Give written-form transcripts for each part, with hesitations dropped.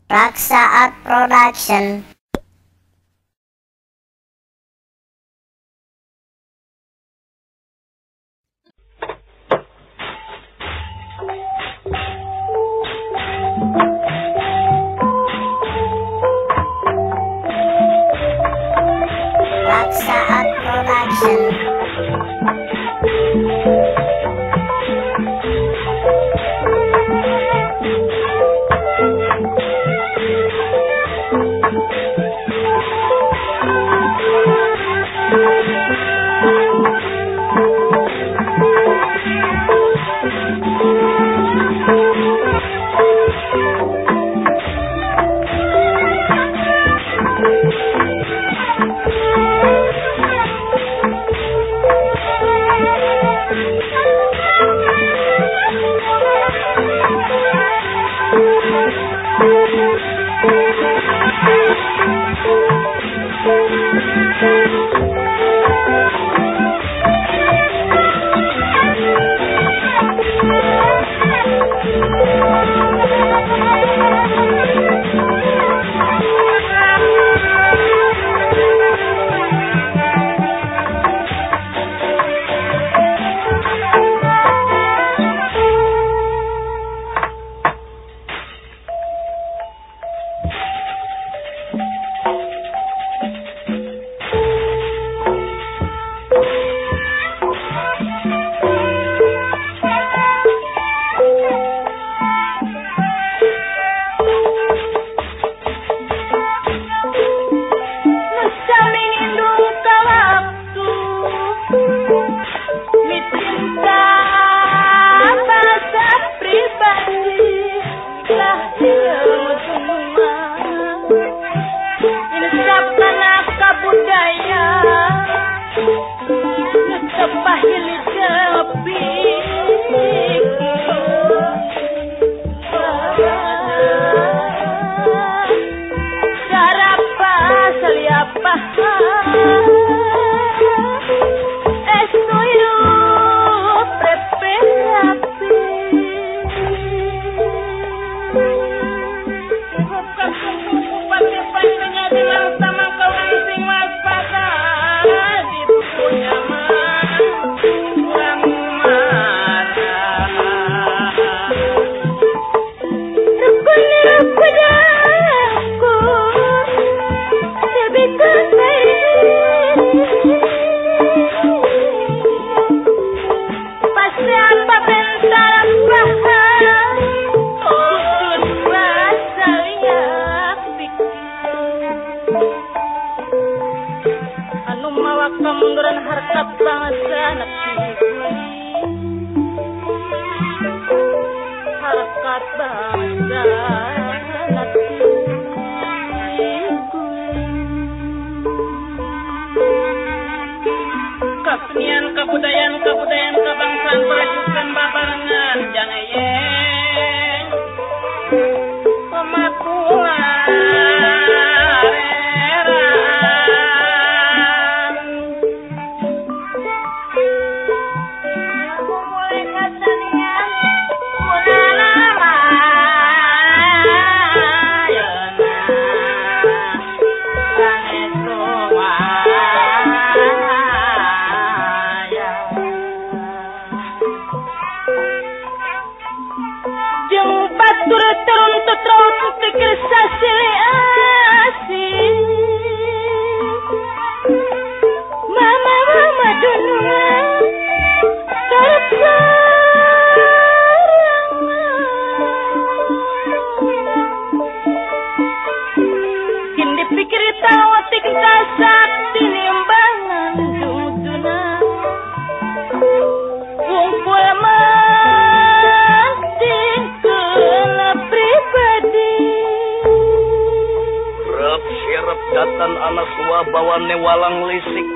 Raksa Art Production. Raksa Art Production. Kemunduran harkat bangsa harkat bangsa kesenian kebudayaan kebangsaan belajukan babarengan jangan pemakuan datan anak tua bawane walang lisik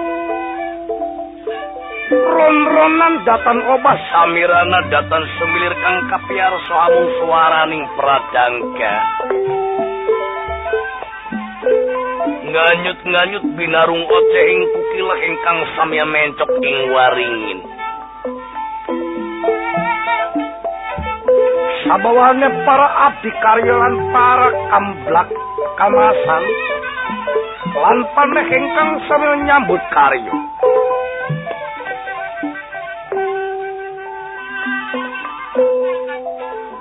ron-ronan datan obah samirana datan semilir kang kapiar soamung suaraning pradangga nganyut-nganyut binarung oceh ing kukilah ingkang samya mencok ing waringin sabawane para abdi karya lan para kamblak kamasan lan paneh ingkang samil nyambut karya.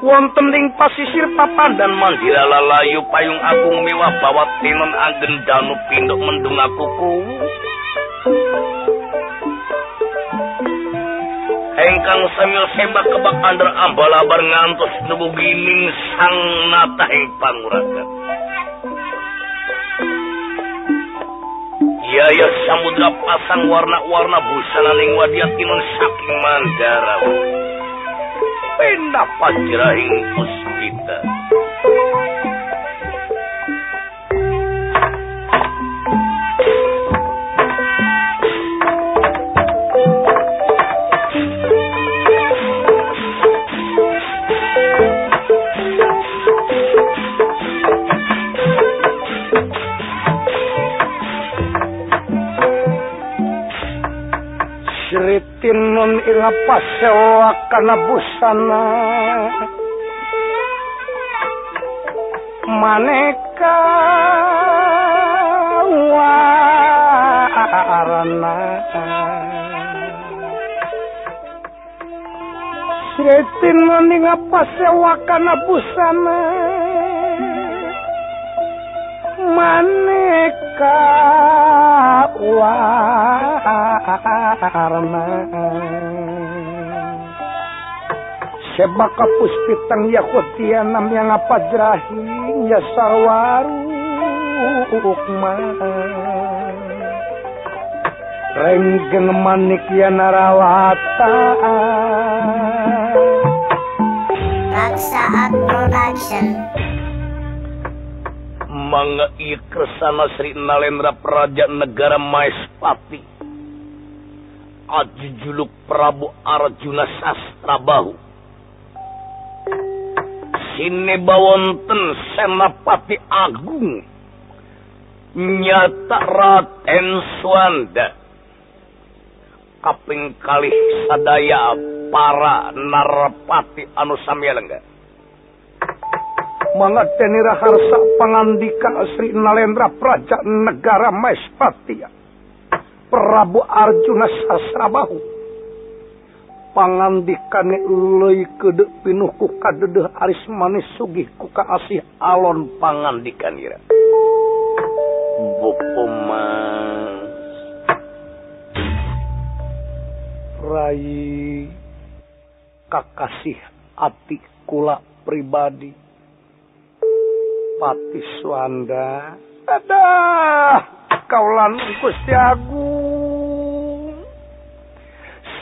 Wonten ing pasisir papandan mandira lalayu payung agung mewah bawat tinon anggen danu pinduk mendung akuku. Engkang samil sembak kebak andar ambalabar ngantos nubugining sang nata ing panguragan. Yaya samudra pasang warna-warna busana ning wadiat tinon saking mandara. Pindah pajrahing puspita. Tinun ila pasewa kana busana maneka warana tinun ila pasewa kana busana maneka warna sebaka puspitang yakotianam yang apa jerahi ya sarwaru ukma renggeng manik ya narawata Raksaat Production Mangga iya kersana Sri Nalendra Praja Negara Maespati Aji juluk Prabu Arjuna Sastrabahu Sinebawonten Senapati Agung Nyata Raden Swanda kaping kalih sadaya para narapati anu samyalengga mangateni raharsa pangandika Sri Nalendra Praja Negara Maespati Prabu Arjuna Sasrabahu pangandikane leuy kedek pinuh ku kadedeh aris manis sugih ku kaasih alon pangandikan ira Bopomas Rai kakasih ati kula pribadi Pati Swanda adah kaulan Gusti Agung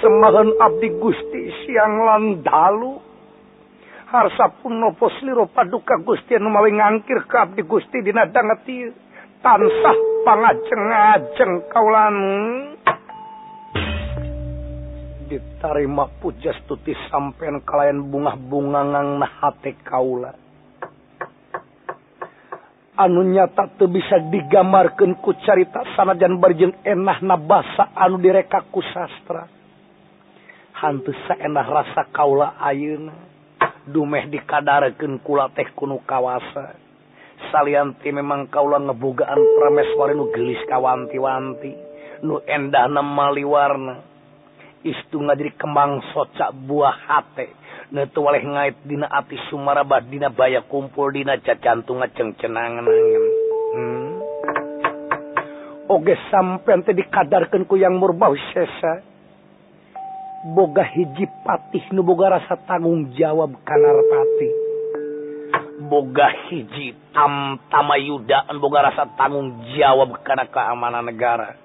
semahan abdi Gusti siang lan dalu harsa punapa slira paduka Gusti anu mawi ngangkir ka abdi Gusti dina dangeti tansah pangajeng-ajeng kaulan ditarima pujastuti sampean kalayan bungah-bungangang na hate kaula anu nyata teu bisa digambarkeun ku carita sanajan barjeun enahna basa anu direka ku sastra hanteu saenah rasa kaula ayeuna dumeh dikadarekeun kula teh kuno kawasa salianti memang kaula ngebogaan prameswari nu geulis kawanti-wanti nu endahna maliwarna istu ngajadi kembang socak buah hate neutu waleh ngait dina ati sumarabah dina baya kumpul dina jajantung ngeceng-cenangan oge sampean teh dikadarkeun ku yang murbau sesa boga hiji patih nu boga rasa tanggung jawab kanarpati boga hiji tamayuda anu boga rasa tanggung jawab kana keamanan negara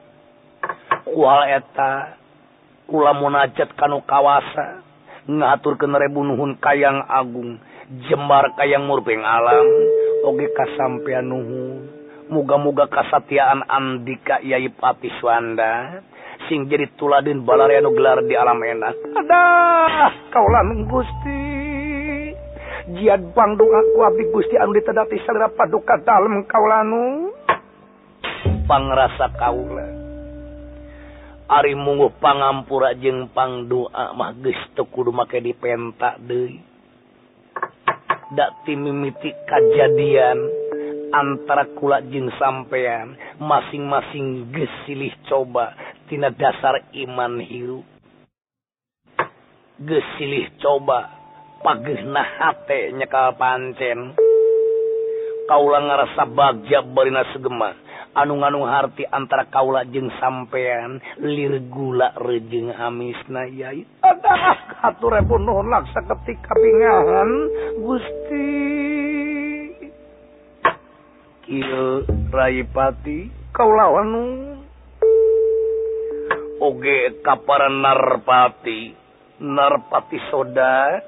kual eta kula munajat kanu kawasa ngaturkeun rebu nuhun kayang agung jembar kayang murbeng alam oge kasampean nuhun muga-muga kasatiaan andika Yai Pati Swanda sing jadi tuladeun balari anu gelar di alam enak adah kaulan Gusti jiad pangdoa ku abdi Gusti anu ditedati salira paduka dalem kaulanu pangrasa kaula ari mungguh pangampura jeung pangdoa mah geus teu kudu make dipenta deui dak timimiti kejadian antara kula jeung sampean masing-masing geus silih coba tina dasar iman hirup. Geus silih coba pageuna hate nyekal pancen. Kaula ngarasa bagja barina segema anu nganu harti antara kaula jeung sampean lir gula rejeung amisna yai. Adah hatur nuhun laksa ketika bingahan Gusti. Kieu Raipati kaula anu oge kaparan Narpati Soda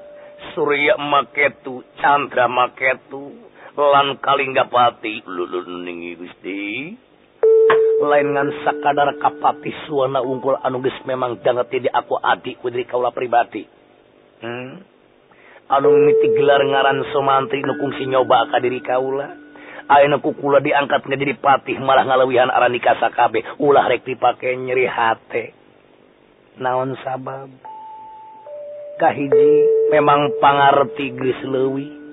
Surya Maketu Chandra Maketu lan Kalinggapati luluning Gusti lain ngan sakadar kapati suwana unggul anu geus memang danget di aku adik ku diri kaula pribadi. Anu mimiti gelar ngaran Somantri nu kungsi nyoba ka diri kaula. Ayeuna ku kula diangkat jadi patih malah ngalawihan aranika sakabe ulah rek dipake nyeri hate. Naon sabab? Kahiji memang pangarti geus leuwih.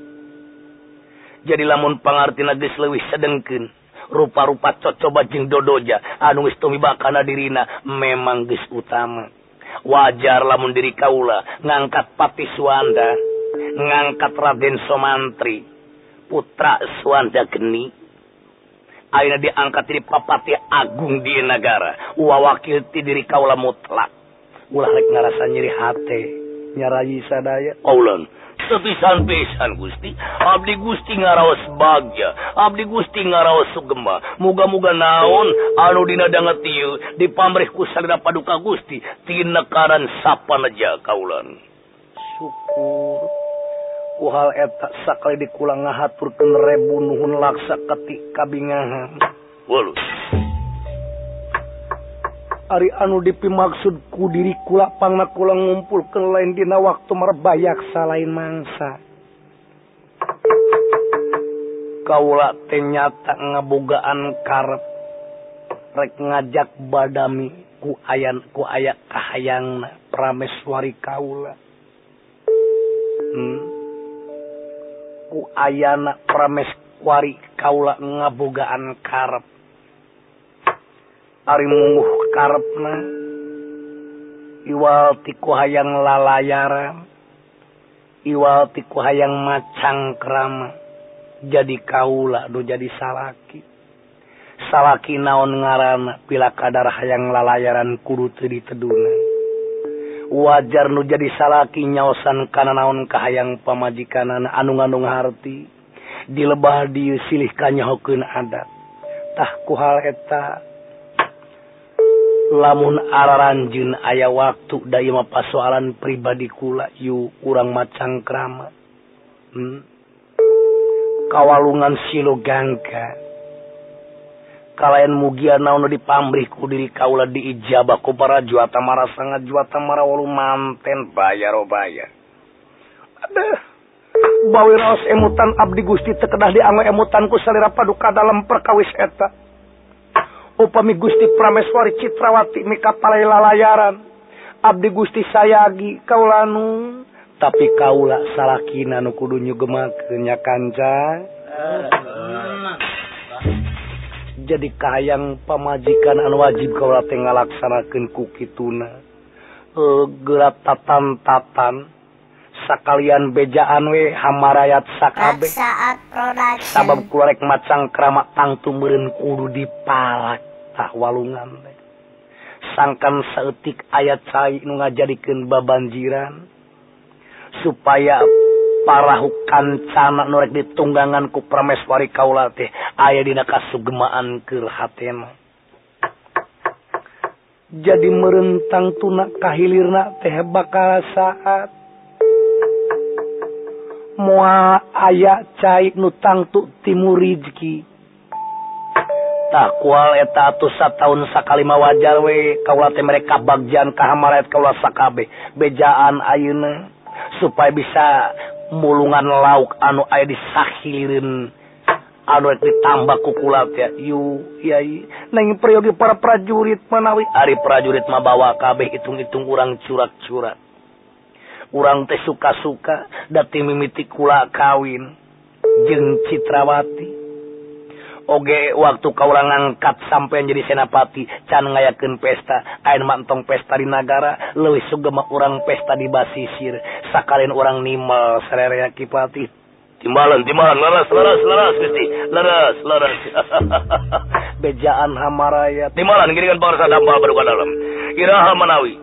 Jadi lamun pangartina geus leuwih sedengkeun rupa-rupa cocoba jeung dodoja anu geus tumiba kana dirina memang geus utama. Wajar lamun diri kaula ngangkat Pati Suwanda, ngangkat Raden Somantri putra Suwanda Geni. Ayeuna diangkat jadi papati agung di negara wawakil ti diri kaula mutlak. Ulah rek ngarasa nyeri hate nyarayi sadaya kaulan sepisan-pisan Gusti. Abdi Gusti ngaraos bagja, abdi Gusti ngaraos sugema. Muga-muga naon anu dina danget ieu dipamrih ku sadaya paduka Gusti tina karan sapaneja kaulan. Syukur ku hal eta sakali dikula ngahaturkeun rebu nuhun laksa ketika bingahan. Walu ari anu dipimaksud ku diri kula pangna kula ngumpulkeun lain dina waktu marbayak salain mangsa. Kaula teh nyata ngabogaan karep rek ngajak badami ku aya kahayangna prameswari kaula. Ku ayana prameswari kaula ngabogaan karep. Ari mungguh karepna iwal ti ku hayang lalayaran, iwal ti ku hayang macang krama. Jadi kaula nu jadi salaki. Salaki naon ngaranna pila kadar hayang lalayaran kudu teu diteduna. Wajar nu jadi salaki nyaosan kana naon kahayang pamajikanana anu ngandung harti dilebah dieu silih kanyahokeun adat. Tah ku hal eta lamun araranjeun aya waktu da ieu mah pasoalan pribadi kula yu urang macang krama. Kawalungan Silogangga kalayan mugia naon dipamrih ku diri kaula diijabah ku para juata marasa ngajuata marawolu manten bayar. Aduh bawi raos emutan abdi Gusti teu kedah dianggo emutan ku salira paduka dalam perkawis eta. Upami Gusti Prameswari Citrawati mika palai lalayaran abdi Gusti sayagi kaula nu tapi kaula salakina nu kudu nyugemakeun nya kanca. Jadi kayang pamajikan anu wajib kaula teh ngalaksanakeun ku kituna. Geura tatan-tatan sakalian bejaan we hamarayat sakabe. Saat production. Sabab kula rek macang krama tangtu meureun kudu dipalak tah walungan teh. Sangkan saeutik aya cai nu ngajadikeun babanjiran supaya parahu kancana nu rek ditunggangan ku prameswari kaula teh aya dina kasugemaan keur hatena. Jadi merentang tuna kahilirna teh bakal saat moal aya cai nu tangtu timur rizki. Tah kual eta atuh sataun sakali mah wajar we kaula teh mereka bagjan ka hamarayat kaula sakabe bejaan ayeuna supaya bisa mulungan lauk anu aya di sahilireun anu ditambah ku kula teh yu yai nang prayogi para prajurit manawi ari prajurit mah bawa kabeh hitung-hitung urang curat-curat urang teh suka-suka dati mimiti kula kawin jeung Citrawati. Oge waktu kaulah ngangkat sampai jadi senapati can ngayakeun pesta ayeuna mah entong pesta di nagara leuwih sugema urang pesta di basisir sakalian urang nimel sarerea Kipati timbalan leres Gusti leres bejaan Hamaraya timbalan geuningan pangarsa dampal baruka dalem iraha manawi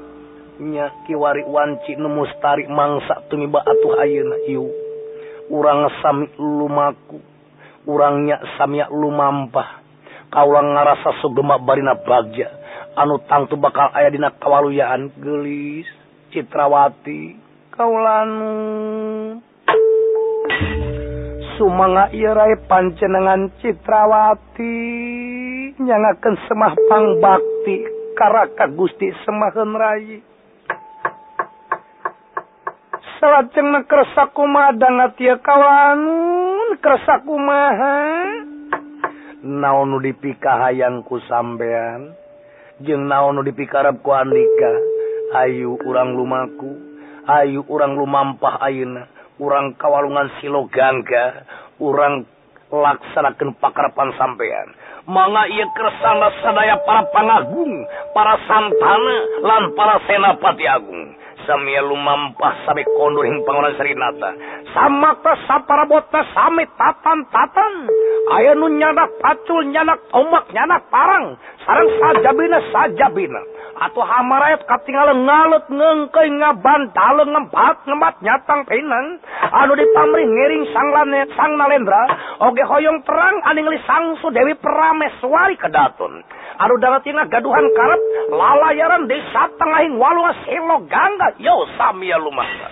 nya kiwari wanci nu mustari mangsa tumiba atuh ayeuna ieu urang sami lumaku urangnya samia lumampah kaulah ngarasa sugema barina bagja anu tangtu bakal aya dina kawaluyaan geulis Citrawati kaulanu sumangga ieu rae panjenengan Citrawati nyangakeun semah pangbakti karaka Gusti semaheun rai salajengna kersa kumaha dangatia kawanun kersa kumaha naon nu dipikahayang ku sampean jeung naon nu dipikarep ku Andika ayu urang lumaku ayu urang lumampah ayeuna urang kawalungan Silogangga urang laksanakeun pakarepan sampean mangga ieu kersana sadaya para pangagung para santana lan para senapati agung samia lumampah sami kondur hing pangoran Srinata samakta saparabotna sami tatan aya nu nyanak pacul nyanak omak nyanak parang sareng sajabina atuh Hamaraya katinggalan ngalet ngeungkeuy ngabantaleung ngembat nyatang pinang anu dipamrih ngiring sang Nalendra oge hoyong perang anu ngeuli sang Dewi Prameswari kedatun anu daratina gaduhan karep lalayaran desa tengahing walungan Silogangga yo samia lumampah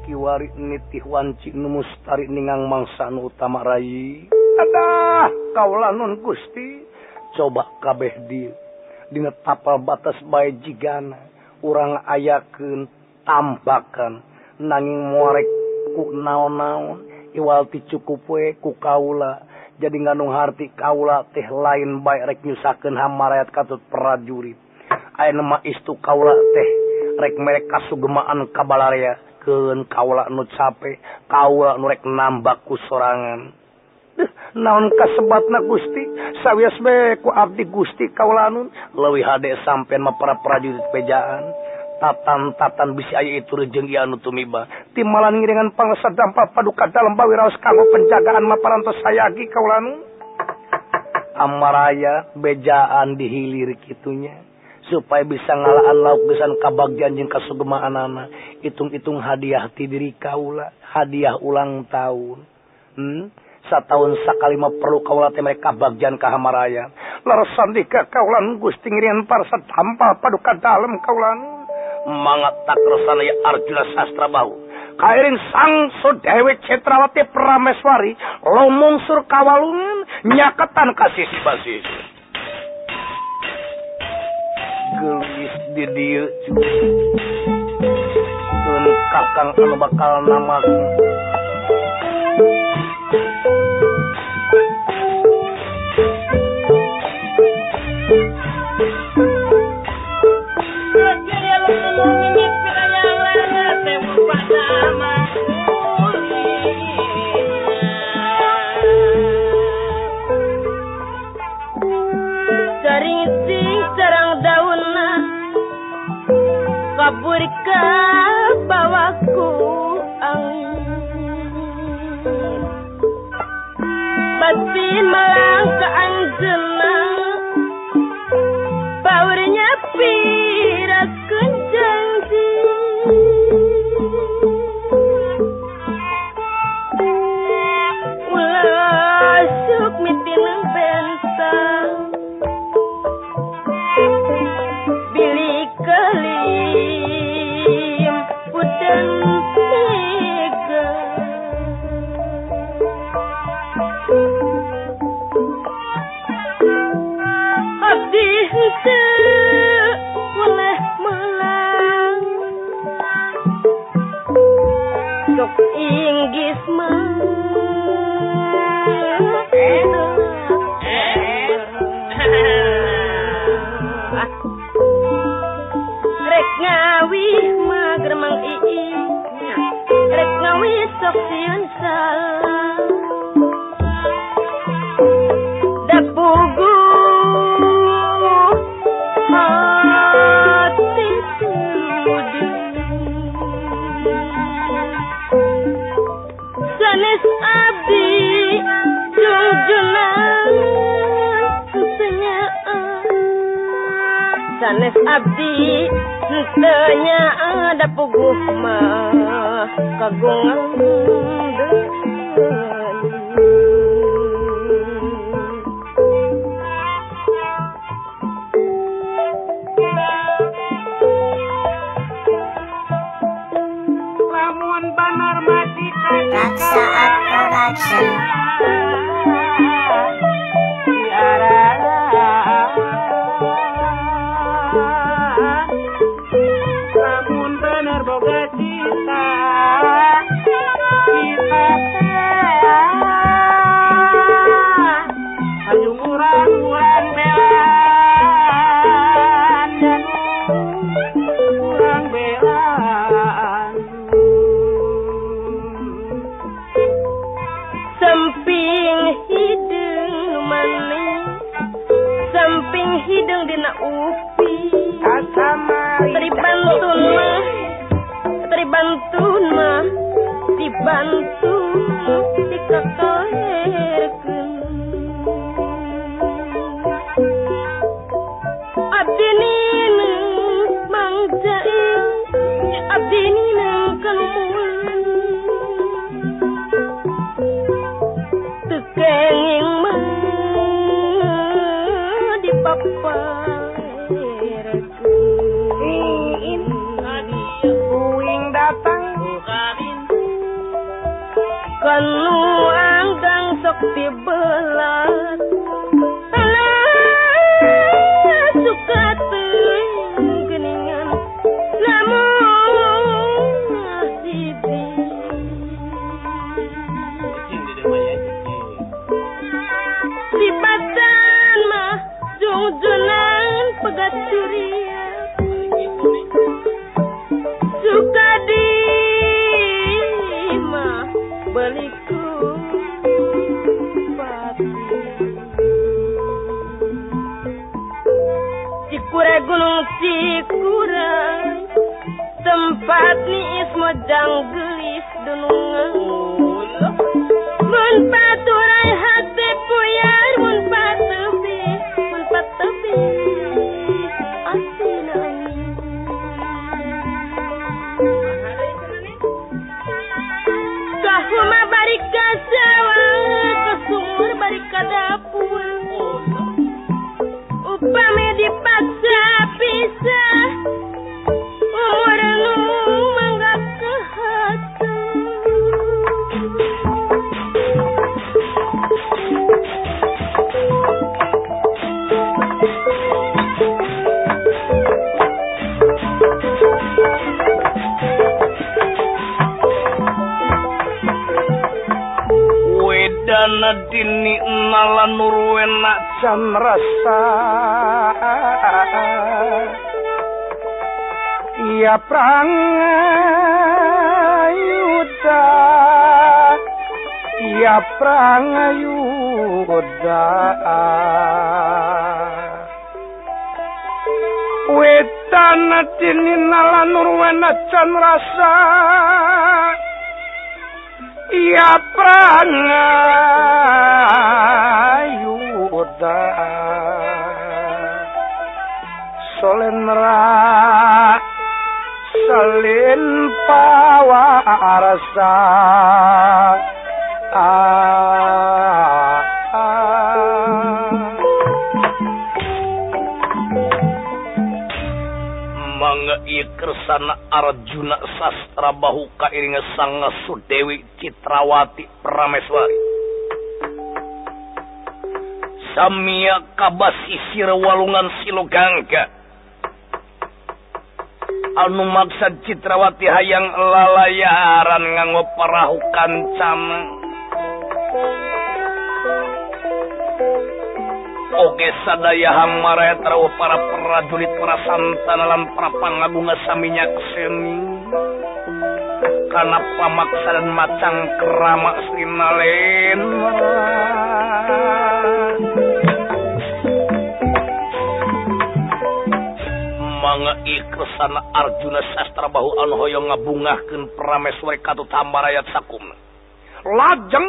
kiwari nitih wanci nu mustari ningang mangsa nu utama rai adah kaulah nun Gusti coba kabeh dina tapal batas bae jigana urang ayakeun tambakan nanging muarek ku naon-naon iwal ti cukup we ku kaula jadi ngandung harti kaula teh lain bae rek nyusakeun Hamaraya katut prajurit ayeuna mah istu kaula teh rek merek kasugemaan kabalarea keun kaula nu cape kaula nu rek nambah ku sorangan naon kasebatna Gusti sawias bae ku abdi Gusti kaula nun leuwih hade sampean mah para prajurit pejaan tatan bisi aya itu rejeung ieu anu tumiba timbalan ngiringan pangarsa dampal paduka dalem bawiraos kanggo penjagaan maparantos sayagi kaula nun Hamaraya bejaan dihilir kitunya supaya bisa ngalaan lauk gesan kabagjan jeung kasugemaanana hitung-hitung hadiah ti diri kaula hadiah ulang tahun satahun sakali mah perlu kaula teh mereka kabagjan ka Hamaraya leresan dika kaula Gusti ngiringan parsa dampal paduka dalem kaula mangat tak resana ya Arjuna Sastrabahu kairing sang Dewi Citrawati Prameswari lomungsur kawalungan nyaketan kasih basis gelis di dieu keun kakang anu bakal namakeun kabur ka bawaku angin linggis mah rek ngawi mah gremang iing rek ngawi sok sieun salah da pugu hati sanes abdi junjunan kesenyaan sanes abdi hentenya ada puguh mah kagungan Lamun banar majikan Raksaat Production. Lamun bener boga cinta kita ayo urang belaan dan urang belaan samping hidung nu manis samping hidung dina upi Tribantun mah dibantu dikakalerkeun abdi nineng mangjain abdi nineng kalumulan teu kenging mah dipapalerkeun Uing datang kanu anggang sok dibelat alah suka teuing geuningan lamun sidi sibatan mah jungjunan pegat curia suka di mah beliku pati Cikure gunung Cikure tempat niis mojang gelis dunungan mun paturai hati puyar mun patubi asin angin kahuma bari ka sawah ka sumur bari ka dapur upami dipaksa pisah umur nu mangga kehateu Wedana dini nala nurwena can rasa ia prangayuda ia prangayuda wedana dini nala nurwena can rasa ia prangayuda solenra salin pawarasa mangga ieu kersana Arjuna sastra bahu kairinga sang Sudewi Citrawati Prameswari samia kabasisir walungan Silogangga anu maksad Citrawati hayang lalayaran nganggo perahu kancana. Oge sadaya hamara taruh para prajurit para santana lan para pangagungan saminya keseni karena pamaksa dan macang kerama sinalen mangga ikresana Arjuna Sastrabahu anu hoyong ngabungahkeun Prameswari katutambar ayat sakumna lajeng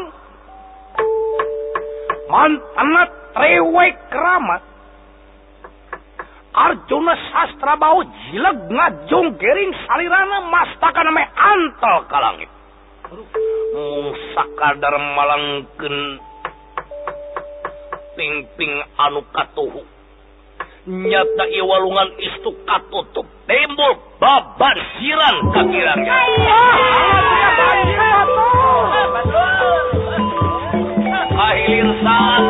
mantana trewek keramat Arjuna Sastrabahu jileg ngajung gering salirana mastaka name antel ka langit mung sakadar malangkeun ping-ping anu katuhu nyata ieu walungan istu katutup tembok babar siran ka kirangnya akhir saat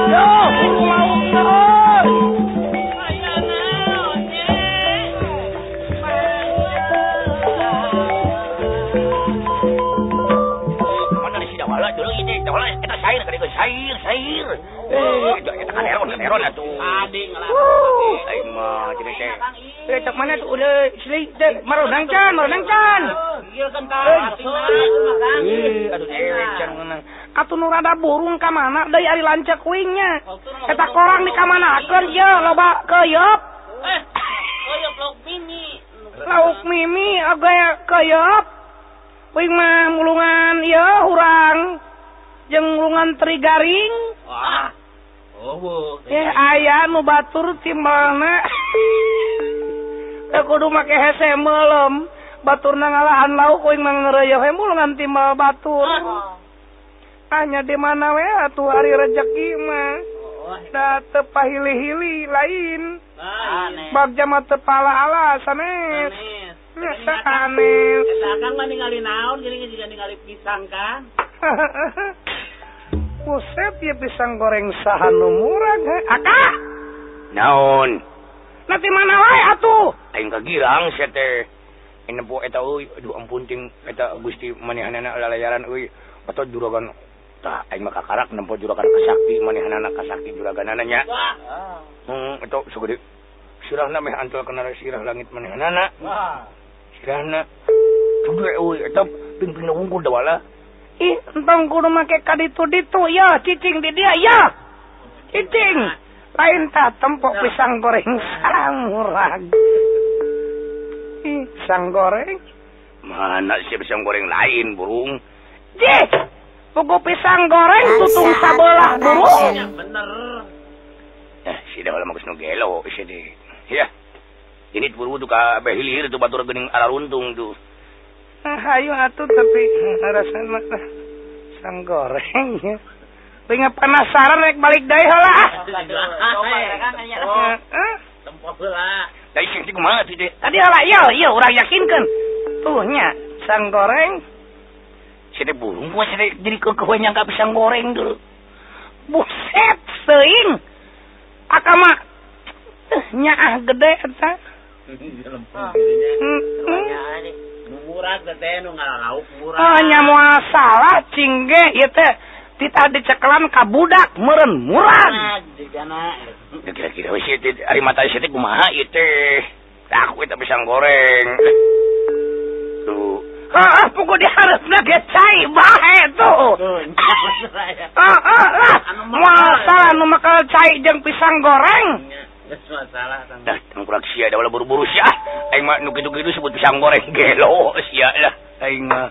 Sair. Kita kaneron atuh. Adi ngelakon. Aing mah jadi teh. Cak mana tuh udah sili marudang can. Ieu kan ka aduh can ngeunang. Atuh nu rada burung ka mana deui ari lanceuk wingnya. Eta korang di ka manakeun ieu loba keuyeub. Keuyeub lauk mimi oge keuyeub. Wing mah mulungan ieu hurang. Jeung lungan teri garing. Wah. Oh, aya nu batur timbalna. Kudu make hese meulem. Baturna ngalahan lauk kuing mangreueuh we mulungan timbal batur. Hanya di mana we atuh hari rezeki mah. Da teu pahili-hili lain. Bagja mah teu pala-ala sanes. Biasa aneh. Eta Kang mah ningali naon geuning juga ningali pisang kan. Buset ya pisang goreng saha nu murah Aka naon nanti mana wae atuh aing kagirang sia teh enempo eta euy aduh ampun ting eta Gusti manehanana lalayaran euy atuh juragan tah aing mah kakarak nempo juragan kasakti manehanana kasakti juraganana nya eta sugede sirahna meh antul kana sirah langit manehanana sirahna kudu euy eta ping-ping wungkul da wala ih, entong kudu make kaditu-ditu, ya, cicing di dia, ya. Cicing. Lain tak tempok pisang goreng samurag. Ih, pisang goreng. Mana sih pisang goreng lain, burung? Jih, buku pisang goreng tutung sabelah, burung. Ya, bener. Si dah malah magus nu gelo, si deh. Ya, ini buru tuh ka behilir tuh batur gening araruntung tuh. Hayu atuh tapi rasana sang goreng ya. Pengen penasaran rek balik deui heula. Tempo heula. Dari sing kumaha teh? Tadi heula ieu urang yakinkeun. Tuh nya sang goreng. Sini burung gua sini jadi keueuh nyangka pisang goreng dulu. Buset seuing. Aka mah nyaah gede eta. Murah teh nu ngalauk murah. Oh nya moal salah cingge ieu teh tita dicekelan ka budak meureun murah. Digana. Kira-kira we ieu teh ari mata ieu teh kumaha ieu teh? Aku eta pisang goreng. Tuh. Heeh, pokok diharapna ge cai bae tuh. Moal salah nu makel cai jeung pisang goreng. Masalah tang. Dah, tangkurak sia da buru-buru sia. Aing mah nu kitu-kitu sebut pisang goreng gelo sia lah. Aing mah